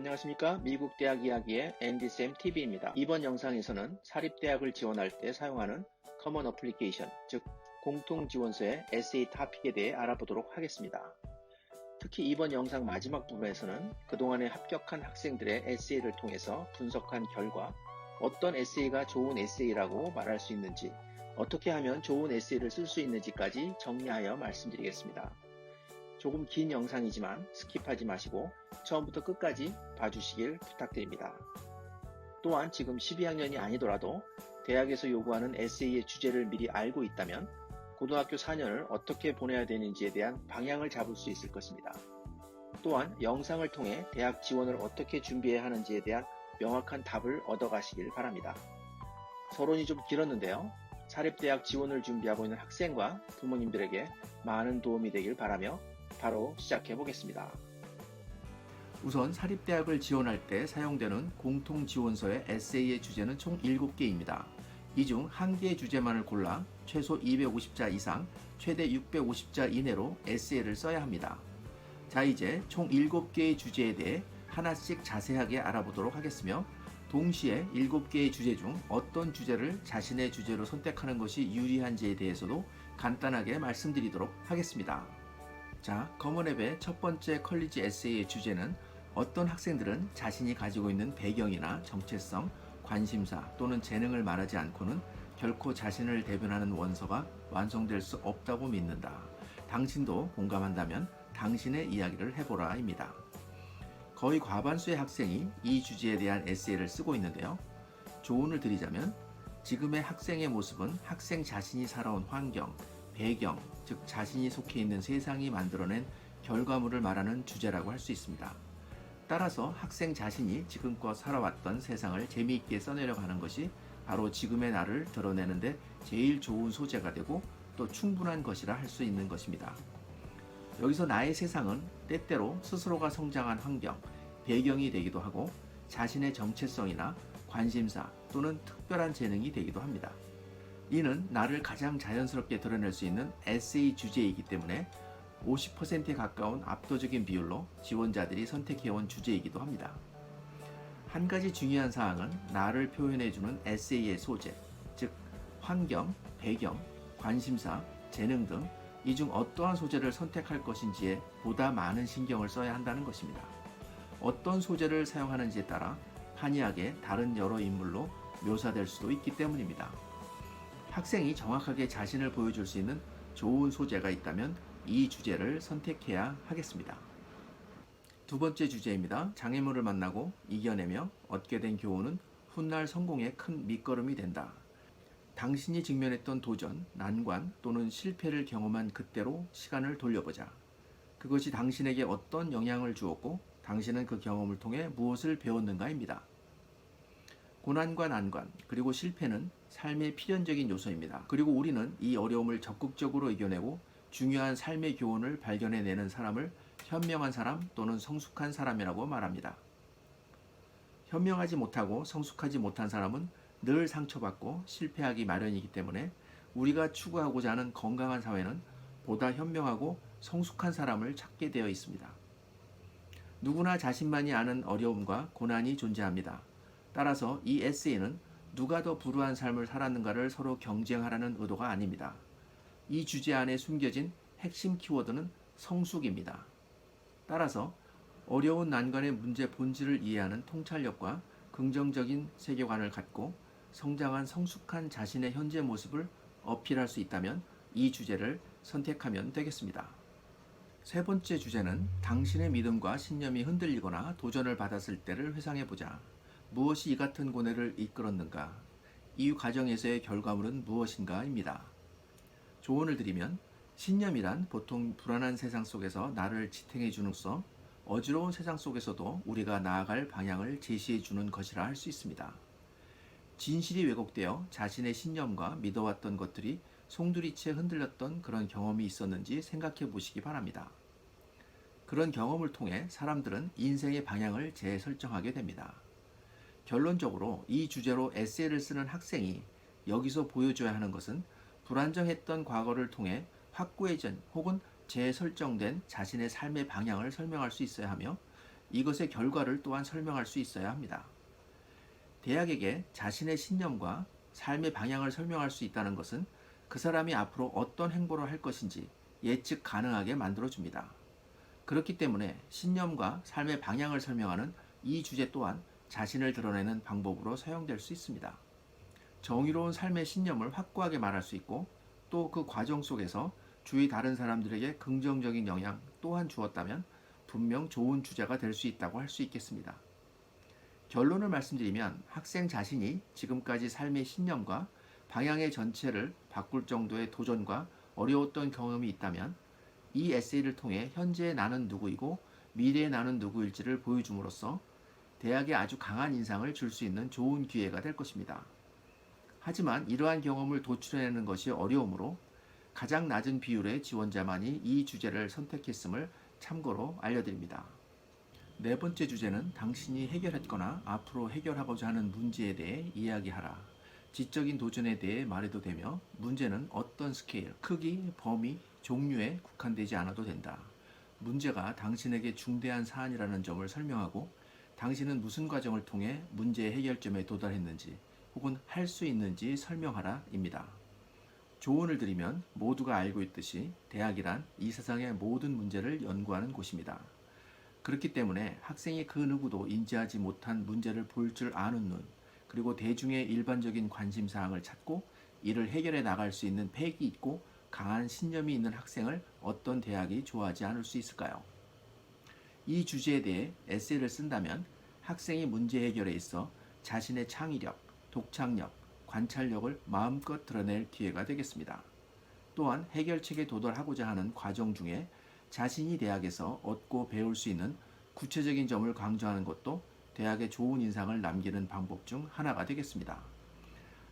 안녕하십니까. 미국 대학 이야기의 앤디쌤 TV입니다. 이번 영상에서는 사립대학을 지원할 때 사용하는 커먼 어플리케이션, 즉 공통지원서의 에세이 토픽에 대해 알아보도록 하겠습니다. 특히 이번 영상 마지막 부분에서는 그동안에 합격한 학생들의 에세이를 통해서 분석한 결과 어떤 에세이가 좋은 에세이라고 말할 수 있는지, 어떻게 하면 좋은 에세이를 쓸 수 있는지까지 정리하여 말씀드리겠습니다. 조금 긴 영상이지만 스킵하지 마시고 처음부터 끝까지 봐주시길 부탁드립니다. 또한 지금 12학년이 아니더라도 대학에서 요구하는 에세이의 주제를 미리 알고 있다면 고등학교 4년을 어떻게 보내야 되는지에 대한 방향을 잡을 수 있을 것입니다. 또한 영상을 통해 대학 지원을 어떻게 준비해야 하는지에 대한 명확한 답을 얻어가시길 바랍니다. 서론이 좀 길었는데요. 사립대학 지원을 준비하고 있는 학생과 부모님들에게 많은 도움이 되길 바라며 바로 시작해 보겠습니다. 우선 사립대학을 지원할 때 사용되는 공통지원서의 에세이의 주제는 총 7개입니다. 이 중 한 개의 주제만을 골라 최소 250자 이상, 최대 650자 이내로 에세이를 써야 합니다. 자, 이제 총 7개의 주제에 대해 하나씩 자세하게 알아보도록 하겠으며, 동시에 7개의 주제 중 어떤 주제를 자신의 주제로 선택하는 것이 유리한지에 대해서도 간단하게 말씀드리도록 하겠습니다. 자, 커먼앱의 첫 번째 컬리지 에세이의 주제는 어떤 학생들은 자신이 가지고 있는 배경이나 정체성, 관심사 또는 재능을 말하지 않고는 결코 자신을 대변하는 원서가 완성될 수 없다고 믿는다. 당신도 공감한다면 당신의 이야기를 해보라 입니다. 거의 과반수의 학생이 이 주제에 대한 에세이를 쓰고 있는데요. 조언을 드리자면 지금의 학생의 모습은 학생 자신이 살아온 환경, 배경, 즉 자신이 속해 있는 세상이 만들어낸 결과물을 말하는 주제라고 할 수 있습니다. 따라서 학생 자신이 지금껏 살아왔던 세상을 재미있게 써내려고 하는 것이 바로 지금의 나를 드러내는데 제일 좋은 소재가 되고 또 충분한 것이라 할 수 있는 것입니다. 여기서 나의 세상은 때때로 스스로가 성장한 환경, 배경이 되기도 하고 자신의 정체성이나 관심사 또는 특별한 재능이 되기도 합니다. 이는 나를 가장 자연스럽게 드러낼 수 있는 에세이 주제이기 때문에 50%에 가까운 압도적인 비율로 지원자들이 선택해온 주제이기도 합니다. 한 가지 중요한 사항은 나를 표현해주는 에세이의 소재, 즉 환경, 배경, 관심사, 재능 등 이 중 어떠한 소재를 선택할 것인지에 보다 많은 신경을 써야 한다는 것입니다. 어떤 소재를 사용하는지에 따라 판이하게 다른 여러 인물로 묘사될 수도 있기 때문입니다. 학생이 정확하게 자신을 보여줄 수 있는 좋은 소재가 있다면 이 주제를 선택해야 하겠습니다. 두 번째 주제입니다. 장애물을 만나고 이겨내며 얻게 된 교훈은 훗날 성공의 큰 밑거름이 된다. 당신이 직면했던 도전, 난관 또는 실패를 경험한 그때로 시간을 돌려보자. 그것이 당신에게 어떤 영향을 주었고 당신은 그 경험을 통해 무엇을 배웠는가입니다. 고난과 난관, 그리고 실패는 삶의 필연적인 요소입니다. 그리고 우리는 이 어려움을 적극적으로 이겨내고 중요한 삶의 교훈을 발견해내는 사람을 현명한 사람 또는 성숙한 사람이라고 말합니다. 현명하지 못하고 성숙하지 못한 사람은 늘 상처받고 실패하기 마련이기 때문에 우리가 추구하고자 하는 건강한 사회는 보다 현명하고 성숙한 사람을 찾게 되어 있습니다. 누구나 자신만이 아는 어려움과 고난이 존재합니다. 따라서 이 에세이는 누가 더 불우한 삶을 살았는가를 서로 경쟁하라는 의도가 아닙니다. 이 주제 안에 숨겨진 핵심 키워드는 성숙입니다. 따라서 어려운 난관의 문제 본질을 이해하는 통찰력과 긍정적인 세계관을 갖고 성장한 성숙한 자신의 현재 모습을 어필할 수 있다면 이 주제를 선택하면 되겠습니다. 세 번째 주제는 당신의 믿음과 신념이 흔들리거나 도전을 받았을 때를 회상해보자. 무엇이 이 같은 고뇌를 이끌었는가? 이 과정에서의 결과물은 무엇인가?입니다. 조언을 드리면 신념이란 보통 불안한 세상 속에서 나를 지탱해주는로써 어지러운 세상 속에서도 우리가 나아갈 방향을 제시해주는 것이라 할 수 있습니다. 진실이 왜곡되어 자신의 신념과 믿어왔던 것들이 송두리째 흔들렸던 그런 경험이 있었는지 생각해 보시기 바랍니다. 그런 경험을 통해 사람들은 인생의 방향을 재설정하게 됩니다. 결론적으로 이 주제로 에세이를 쓰는 학생이 여기서 보여줘야 하는 것은 불안정했던 과거를 통해 확고해진 혹은 재설정된 자신의 삶의 방향을 설명할 수 있어야 하며, 이것의 결과를 또한 설명할 수 있어야 합니다. 대학에게 자신의 신념과 삶의 방향을 설명할 수 있다는 것은 그 사람이 앞으로 어떤 행보를 할 것인지 예측 가능하게 만들어줍니다. 그렇기 때문에 신념과 삶의 방향을 설명하는 이 주제 또한 자신을 드러내는 방법으로 사용될 수 있습니다. 정의로운 삶의 신념을 확고하게 말할 수 있고 또 그 과정 속에서 주위 다른 사람들에게 긍정적인 영향 또한 주었다면 분명 좋은 주제가 될 수 있다고 할 수 있겠습니다. 결론을 말씀드리면 학생 자신이 지금까지 삶의 신념과 방향의 전체를 바꿀 정도의 도전과 어려웠던 경험이 있다면 이 에세이를 통해 현재의 나는 누구이고 미래의 나는 누구일지를 보여줌으로써 대학에 아주 강한 인상을 줄 수 있는 좋은 기회가 될 것입니다. 하지만 이러한 경험을 도출해내는 것이 어려우므로 가장 낮은 비율의 지원자만이 이 주제를 선택했음을 참고로 알려드립니다. 네 번째 주제는 당신이 해결했거나 앞으로 해결하고자 하는 문제에 대해 이야기하라. 지적인 도전에 대해 말해도 되며 문제는 어떤 스케일, 크기, 범위, 종류에 국한되지 않아도 된다. 문제가 당신에게 중대한 사안이라는 점을 설명하고 당신은 무슨 과정을 통해 문제의 해결점에 도달했는지 혹은 할 수 있는지 설명하라 입니다. 조언을 드리면 모두가 알고 있듯이 대학이란 이 세상의 모든 문제를 연구하는 곳입니다. 그렇기 때문에 학생이 그 누구도 인지하지 못한 문제를 볼 줄 아는 눈, 그리고 대중의 일반적인 관심사항을 찾고 이를 해결해 나갈 수 있는 패기 있고 강한 신념이 있는 학생을 어떤 대학이 좋아하지 않을 수 있을까요? 이 주제에 대해 에세이를 쓴다면 학생이 문제 해결에 있어 자신의 창의력, 독창력, 관찰력을 마음껏 드러낼 기회가 되겠습니다. 또한 해결책에 도달하고자 하는 과정 중에 자신이 대학에서 얻고 배울 수 있는 구체적인 점을 강조하는 것도 대학에 좋은 인상을 남기는 방법 중 하나가 되겠습니다.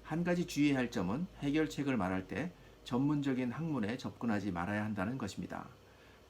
한 가지 주의해야 할 점은 해결책을 말할 때 전문적인 학문에 접근하지 말아야 한다는 것입니다.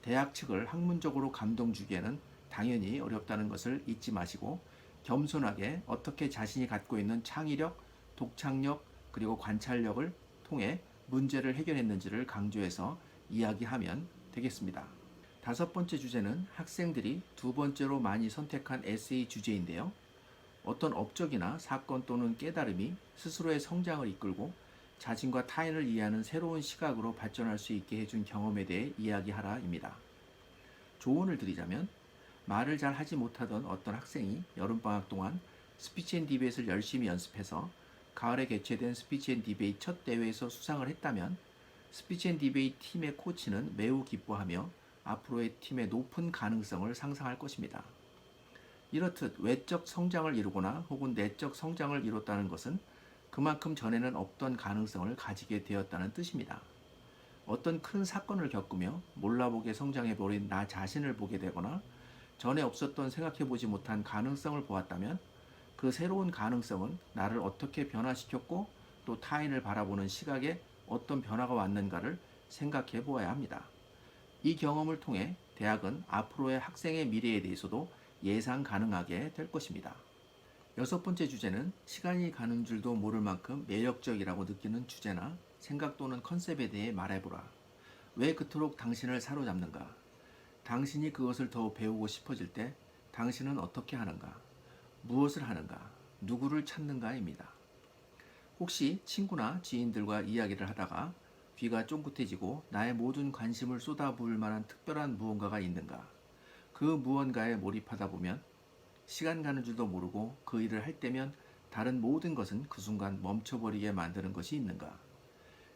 대학 측을 학문적으로 감동 주기에는 당연히 어렵다는 것을 잊지 마시고 겸손하게 어떻게 자신이 갖고 있는 창의력, 독창력, 그리고 관찰력을 통해 문제를 해결했는지를 강조해서 이야기하면 되겠습니다. 다섯 번째 주제는 학생들이 두 번째로 많이 선택한 에세이 주제인데요. 어떤 업적이나 사건 또는 깨달음이 스스로의 성장을 이끌고 자신과 타인을 이해하는 새로운 시각으로 발전할 수 있게 해준 경험에 대해 이야기하라입니다. 조언을 드리자면 말을 잘 하지 못하던 어떤 학생이 여름방학 동안 스피치 앤 디베이트를 열심히 연습해서 가을에 개최된 스피치 앤 디베이트 첫 대회에서 수상을 했다면 스피치 앤 디베이트 팀의 코치는 매우 기뻐하며 앞으로의 팀의 높은 가능성을 상상할 것입니다. 이렇듯 외적 성장을 이루거나 혹은 내적 성장을 이뤘다는 것은 그만큼 전에는 없던 가능성을 가지게 되었다는 뜻입니다. 어떤 큰 사건을 겪으며 몰라보게 성장해버린 나 자신을 보게 되거나 전에 없었던 생각해보지 못한 가능성을 보았다면 그 새로운 가능성은 나를 어떻게 변화시켰고 또 타인을 바라보는 시각에 어떤 변화가 왔는가를 생각해 보아야 합니다. 이 경험을 통해 대학은 앞으로의 학생의 미래에 대해서도 예상 가능하게 될 것입니다. 여섯 번째 주제는 시간이 가는 줄도 모를 만큼 매력적이라고 느끼는 주제나 생각 또는 컨셉에 대해 말해보라. 왜 그토록 당신을 사로잡는가? 당신이 그것을 더 배우고 싶어질 때 당신은 어떻게 하는가? 무엇을 하는가? 누구를 찾는가입니다. 혹시 친구나 지인들과 이야기를 하다가 귀가 쫑긋해지고 나의 모든 관심을 쏟아부을 만한 특별한 무언가가 있는가? 그 무언가에 몰입하다 보면 시간 가는 줄도 모르고 그 일을 할 때면 다른 모든 것은 그 순간 멈춰버리게 만드는 것이 있는가?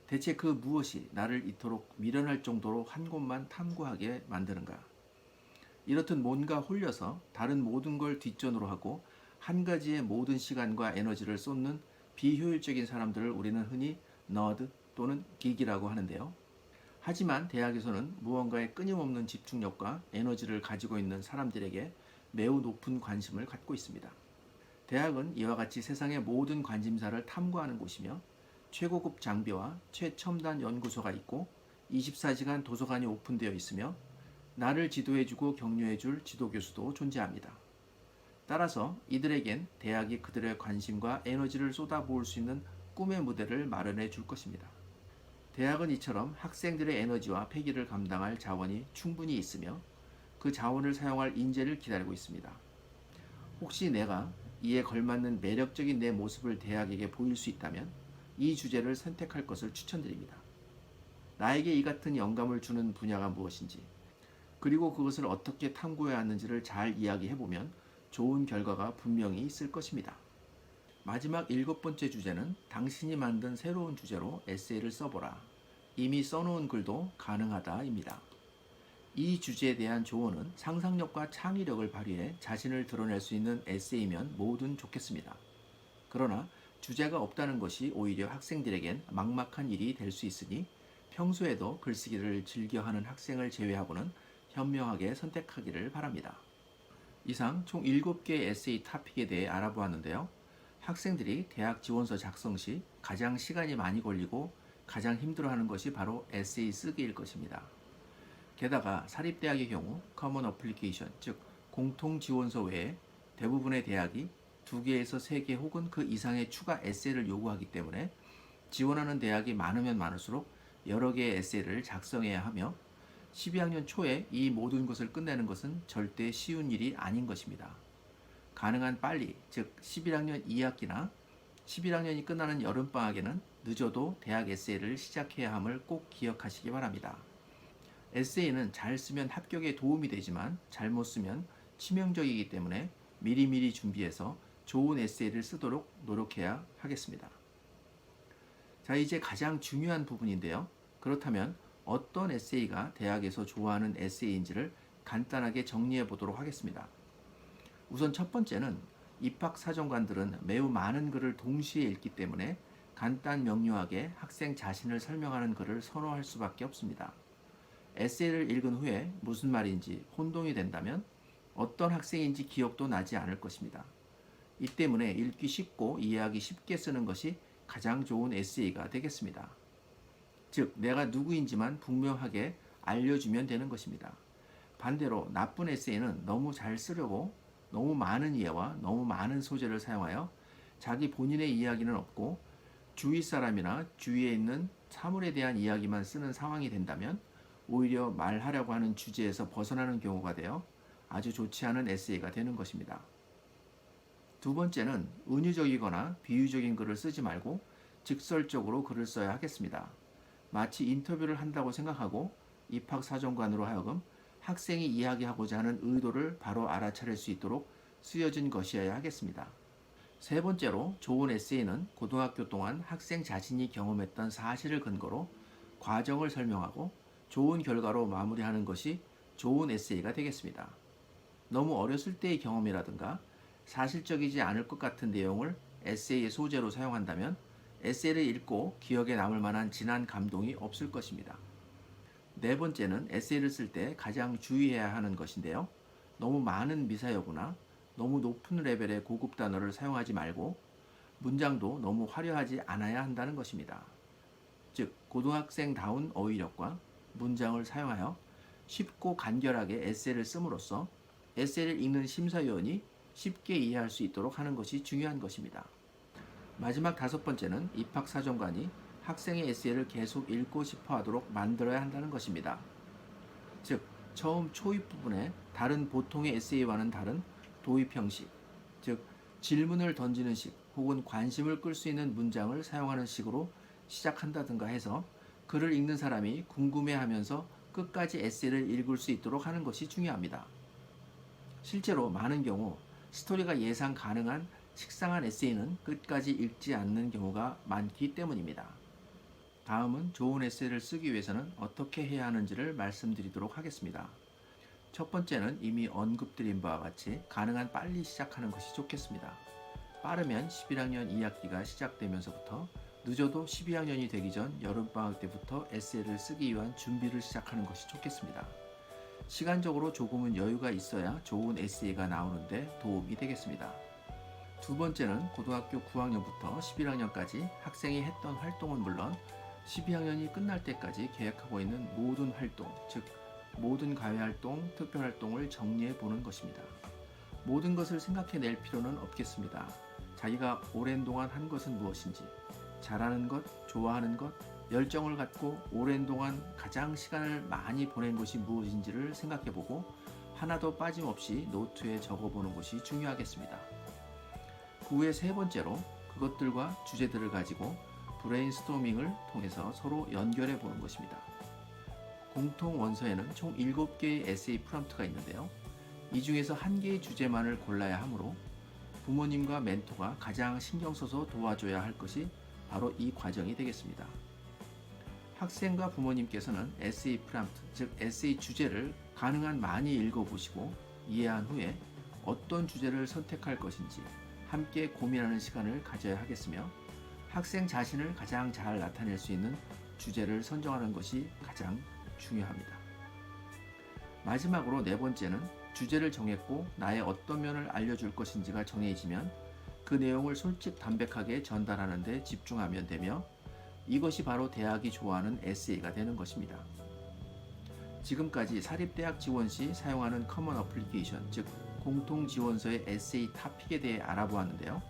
대체 그 무엇이 나를 이토록 미련할 정도로 한 곳만 탐구하게 만드는가? 이렇듯 뭔가 홀려서 다른 모든 걸 뒷전으로 하고 한 가지에 모든 시간과 에너지를 쏟는 비효율적인 사람들을 우리는 흔히 너드 또는 기기라고 하는데요. 하지만 대학에서는 무언가에 끊임없는 집중력과 에너지를 가지고 있는 사람들에게 매우 높은 관심을 갖고 있습니다. 대학은 이와 같이 세상의 모든 관심사를 탐구하는 곳이며 최고급 장비와 최첨단 연구소가 있고 24시간 도서관이 오픈되어 있으며 나를 지도해주고 격려해줄 지도교수도 존재합니다. 따라서 이들에겐 대학이 그들의 관심과 에너지를 쏟아부을 수 있는 꿈의 무대를 마련해 줄 것입니다. 대학은 이처럼 학생들의 에너지와 패기를 감당할 자원이 충분히 있으며 그 자원을 사용할 인재를 기다리고 있습니다. 혹시 내가 이에 걸맞는 매력적인 내 모습을 대학에게 보일 수 있다면 이 주제를 선택할 것을 추천드립니다. 나에게 이 같은 영감을 주는 분야가 무엇인지, 그리고 그것을 어떻게 탐구해야 하는지를 잘 이야기해보면 좋은 결과가 분명히 있을 것입니다. 마지막 7번째 주제는 당신이 만든 새로운 주제로 에세이를 써보라. 이미 써놓은 글도 가능하다입니다. 이 주제에 대한 조언은 상상력과 창의력을 발휘해 자신을 드러낼 수 있는 에세이면 뭐든 좋겠습니다. 그러나 주제가 없다는 것이 오히려 학생들에겐 막막한 일이 될 수 있으니 평소에도 글쓰기를 즐겨하는 학생을 제외하고는 현명하게 선택하기를 바랍니다. 이상 총 7개의 에세이 토픽에 대해 알아보았는데요. 학생들이 대학 지원서 작성 시 가장 시간이 많이 걸리고 가장 힘들어하는 것이 바로 에세이 쓰기일 것입니다. 게다가 사립대학의 경우 커먼 어플리케이션, 즉 공통 지원서 외에 대부분의 대학이 2개에서 3개 혹은 그 이상의 추가 에세이를 요구하기 때문에 지원하는 대학이 많으면 많을수록 여러 개의 에세이를 작성해야 하며 12학년 초에 이 모든 것을 끝내는 것은 절대 쉬운 일이 아닌 것입니다. 가능한 빨리, 즉 11학년 2학기나 11학년이 끝나는 여름방학에는 늦어도 대학 에세이를 시작해야 함을 꼭 기억하시기 바랍니다. 에세이는 잘 쓰면 합격에 도움이 되지만 잘못 쓰면 치명적이기 때문에 미리미리 준비해서 좋은 에세이를 쓰도록 노력해야 하겠습니다. 자, 이제 가장 중요한 부분인데요. 그렇다면 어떤 에세이가 대학에서 좋아하는 에세이인지를 간단하게 정리해 보도록 하겠습니다. 우선 첫 번째는 입학사정관들은 매우 많은 글을 동시에 읽기 때문에 간단 명료하게 학생 자신을 설명하는 글을 선호할 수밖에 없습니다. 에세이를 읽은 후에 무슨 말인지 혼동이 된다면 어떤 학생인지 기억도 나지 않을 것입니다. 이 때문에 읽기 쉽고 이해하기 쉽게 쓰는 것이 가장 좋은 에세이가 되겠습니다. 즉, 내가 누구인지만 분명하게 알려주면 되는 것입니다. 반대로 나쁜 에세이는 너무 잘 쓰려고 너무 많은 이해와 너무 많은 소재를 사용하여 자기 본인의 이야기는 없고 주위 사람이나 주위에 있는 사물에 대한 이야기만 쓰는 상황이 된다면 오히려 말하려고 하는 주제에서 벗어나는 경우가 되어 아주 좋지 않은 에세이가 되는 것입니다. 두 번째는 은유적이거나 비유적인 글을 쓰지 말고 직설적으로 글을 써야 하겠습니다. 마치 인터뷰를 한다고 생각하고 입학사정관으로 하여금 학생이 이야기하고자 하는 의도를 바로 알아차릴 수 있도록 쓰여진 것이어야 하겠습니다. 세 번째로 좋은 에세이는 고등학교 동안 학생 자신이 경험했던 사실을 근거로 과정을 설명하고 좋은 결과로 마무리하는 것이 좋은 에세이가 되겠습니다. 너무 어렸을 때의 경험이라든가 사실적이지 않을 것 같은 내용을 에세이의 소재로 사용한다면 에세이를 읽고 기억에 남을 만한 진한 감동이 없을 것입니다. 네 번째는 에세이를 쓸 때 가장 주의해야 하는 것인데요. 너무 많은 미사여구나 너무 높은 레벨의 고급 단어를 사용하지 말고 문장도 너무 화려하지 않아야 한다는 것입니다. 즉, 고등학생다운 어휘력과 문장을 사용하여 쉽고 간결하게 에세이를 씀으로써 에세이를 읽는 심사위원이 쉽게 이해할 수 있도록 하는 것이 중요한 것입니다. 마지막 5번째는 입학사정관이 학생의 에세이를 계속 읽고 싶어 하도록 만들어야 한다는 것입니다. 즉, 처음 초입 부분에 다른 보통의 에세이와는 다른 도입 형식, 즉 질문을 던지는 식 혹은 관심을 끌 수 있는 문장을 사용하는 식으로 시작한다든가 해서 글을 읽는 사람이 궁금해하면서 끝까지 에세이를 읽을 수 있도록 하는 것이 중요합니다. 실제로 많은 경우 스토리가 예상 가능한 식상한 에세이는 끝까지 읽지 않는 경우가 많기 때문입니다. 다음은 좋은 에세이를 쓰기 위해서는 어떻게 해야 하는지를 말씀드리도록 하겠습니다. 첫 번째는 이미 언급드린 바와 같이 가능한 빨리 시작하는 것이 좋겠습니다. 빠르면 11학년 2학기가 시작되면서부터 늦어도 12학년이 되기 전 여름방학 때부터 에세이를 쓰기 위한 준비를 시작하는 것이 좋겠습니다. 시간적으로 조금은 여유가 있어야 좋은 에세이가 나오는데 도움이 되겠습니다. 두 번째는 고등학교 9학년부터 11학년까지 학생이 했던 활동은 물론 12학년이 끝날 때까지 계획하고 있는 모든 활동, 즉 모든 과외활동, 특별활동을 정리해 보는 것입니다. 모든 것을 생각해낼 필요는 없겠습니다. 자기가 오랜 동안 한 것은 무엇인지, 잘하는 것, 좋아하는 것, 열정을 갖고 오랜 동안 가장 시간을 많이 보낸 것이 무엇인지를 생각해보고 하나도 빠짐없이 노트에 적어보는 것이 중요하겠습니다. 그 후에 세 번째로 그것들과 주제들을 가지고 브레인스토밍을 통해서 서로 연결해 보는 것입니다. 공통 원서에는 총 7개의 에세이 프롬프트가 있는데요. 이 중에서 한 개의 주제만을 골라야 하므로 부모님과 멘토가 가장 신경 써서 도와줘야 할 것이 바로 이 과정이 되겠습니다. 학생과 부모님께서는 에세이 프롬프트, 즉 에세이 주제를 가능한 많이 읽어보시고 이해한 후에 어떤 주제를 선택할 것인지 함께 고민하는 시간을 가져야 하겠으며 학생 자신을 가장 잘 나타낼 수 있는 주제를 선정하는 것이 가장 중요합니다. 마지막으로 네 번째는 주제를 정했고 나의 어떤 면을 알려줄 것인지가 정해지면 그 내용을 솔직담백하게 전달하는 데 집중하면 되며 이것이 바로 대학이 좋아하는 에세이가 되는 것입니다. 지금까지 사립대학 지원 시 사용하는 커먼 어플리케이션, 즉 공통지원서의 에세이 토픽에 대해 알아보았는데요.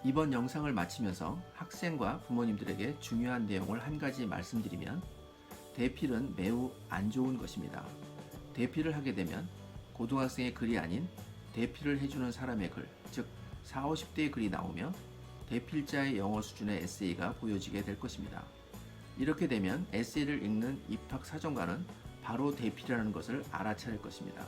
이번 영상을 마치면서 학생과 부모님들에게 중요한 내용을 한 가지 말씀드리면 대필은 매우 안 좋은 것입니다. 대필을 하게 되면 고등학생의 글이 아닌 대필을 해주는 사람의 글, 즉 40, 50대의 글이 나오며 대필자의 영어 수준의 에세이가 보여지게 될 것입니다. 이렇게 되면 에세이를 읽는 입학사정관은 바로 대필이라는 것을 알아차릴 것입니다.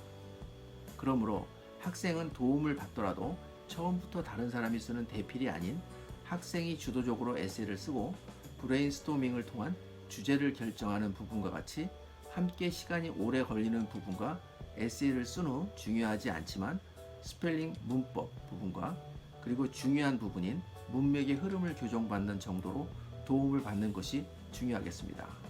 그러므로 학생은 도움을 받더라도 처음부터 다른 사람이 쓰는 대필이 아닌 학생이 주도적으로 에세이를 쓰고 브레인스토밍을 통한 주제를 결정하는 부분과 같이 함께 시간이 오래 걸리는 부분과 에세이를 쓴 후 중요하지 않지만 스펠링, 문법 부분과 그리고 중요한 부분인 문맥의 흐름을 교정받는 정도로 도움을 받는 것이 중요하겠습니다.